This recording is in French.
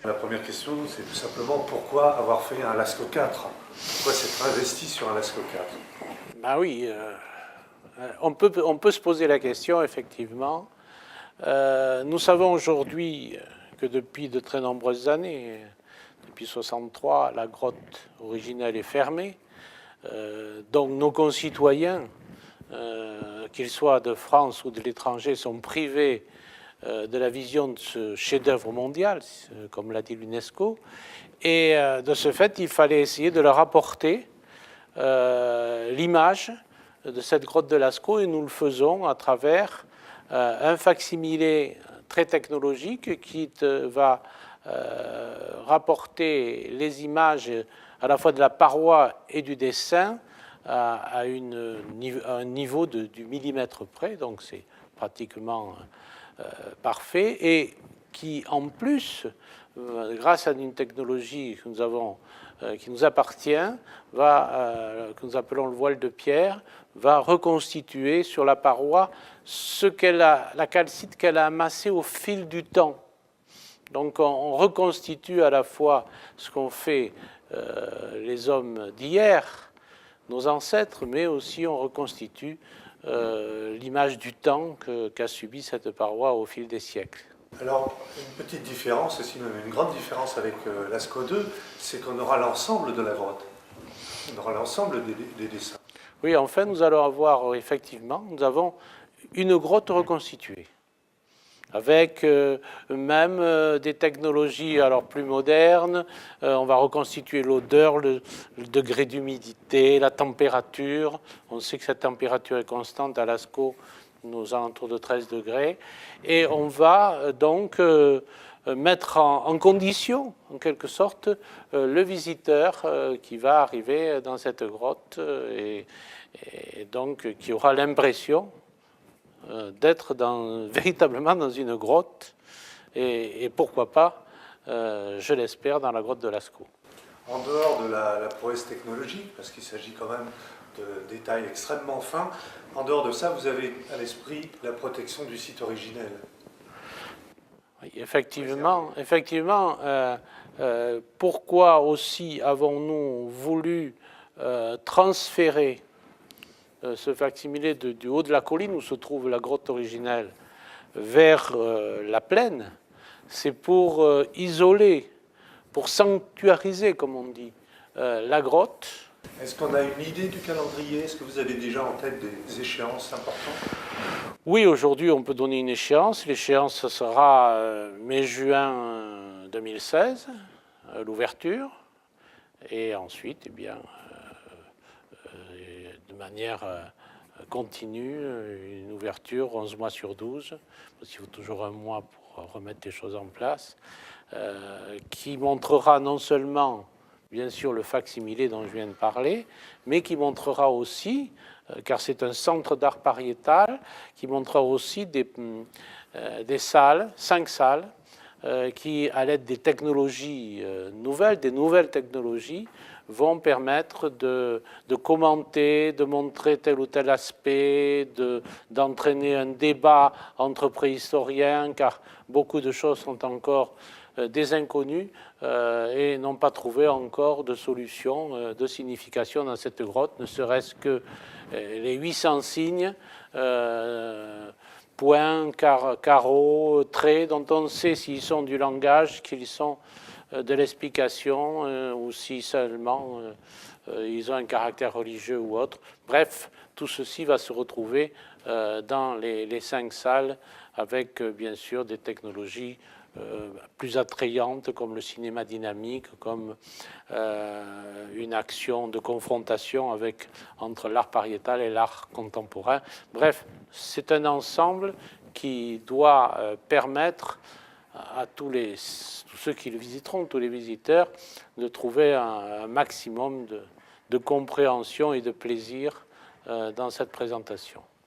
La première question, c'est tout simplement pourquoi avoir fait un Lascaux 4? Pourquoi s'être investi sur un Lascaux 4? Ben oui, on peut se poser la question, effectivement. Nous savons aujourd'hui que depuis de très nombreuses années, depuis 1963, la grotte originelle est fermée. Donc nos concitoyens, qu'ils soient de France ou de l'étranger, sont privés de la vision de ce chef-d'œuvre mondial, comme l'a dit l'UNESCO. Et de ce fait, il fallait essayer de leur apporter l'image de cette grotte de Lascaux, et nous le faisons à travers un facsimilé très technologique qui va rapporter les images à la fois de la paroi et du dessin à un niveau du millimètre près, donc c'est pratiquement parfait, et qui en plus, grâce à une technologie que nous avons, qui nous appartient, que nous appelons le voile de pierre, va reconstituer sur la paroi la calcite qu'elle a amassée au fil du temps. Donc on reconstitue à la fois ce qu'ont fait les hommes d'hier, nos ancêtres, mais aussi on reconstitue l'image du temps qu'a subi cette paroi au fil des siècles. Alors, une petite différence, aussi même une grande différence avec Lascaux 2, c'est qu'on aura l'ensemble de la grotte. On aura l'ensemble des dessins. Oui, enfin, nous allons avoir, effectivement, nous avons une grotte reconstituée, avec même des technologies alors plus modernes. On va reconstituer l'odeur, le degré d'humidité, la température. On sait que cette température est constante à Lascaux, aux alentours de 13 degrés. Et on va donc mettre en condition, en quelque sorte, le visiteur qui va arriver dans cette grotte et donc qui aura l'impression d'être véritablement dans une grotte et pourquoi pas, je l'espère, dans la grotte de Lascaux. En dehors de la prouesse technologique, parce qu'il s'agit quand même de détails extrêmement fins, en dehors de ça, vous avez à l'esprit la protection du site originel. Oui, effectivement. Pourquoi aussi avons-nous voulu transférer ce facsimilé du haut de la colline où se trouve la grotte originelle vers la plaine? C'est pour isoler, pour sanctuariser, comme on dit, la grotte. Est-ce qu'on a une idée du calendrier? Est-ce que vous avez déjà en tête des échéances importantes? Oui, aujourd'hui, on peut donner une échéance. L'échéance, ce sera mai-juin 2016, l'ouverture. Et ensuite, eh bien, de manière continue, une ouverture 11 mois sur 12, parce qu'il faut toujours un mois pour remettre les choses en place, qui montrera non seulement, bien sûr, le facsimilé dont je viens de parler, mais qui montrera aussi, car c'est un centre d'art pariétal, qui montrera aussi des salles, 5 salles, qui, à l'aide des technologies nouvelles, des nouvelles technologies, vont permettre de commenter, de montrer tel ou tel aspect, d'entraîner un débat entre préhistoriens, car beaucoup de choses sont encore des inconnus et n'ont pas trouvé encore de solution, de signification dans cette grotte, ne serait-ce que les 800 signes, points, carreaux, traits, dont on sait s'ils sont du langage, qu'ils sont de l'explication ou si seulement ils ont un caractère religieux ou autre. Bref, tout ceci va se retrouver dans les 5 salles avec bien sûr des technologies plus attrayantes comme le cinéma dynamique, comme une action de confrontation entre l'art pariétal et l'art contemporain. Bref, c'est un ensemble qui doit permettre à tous ceux qui le visiteront, tous les visiteurs, de trouver un maximum de compréhension et de plaisir dans cette présentation.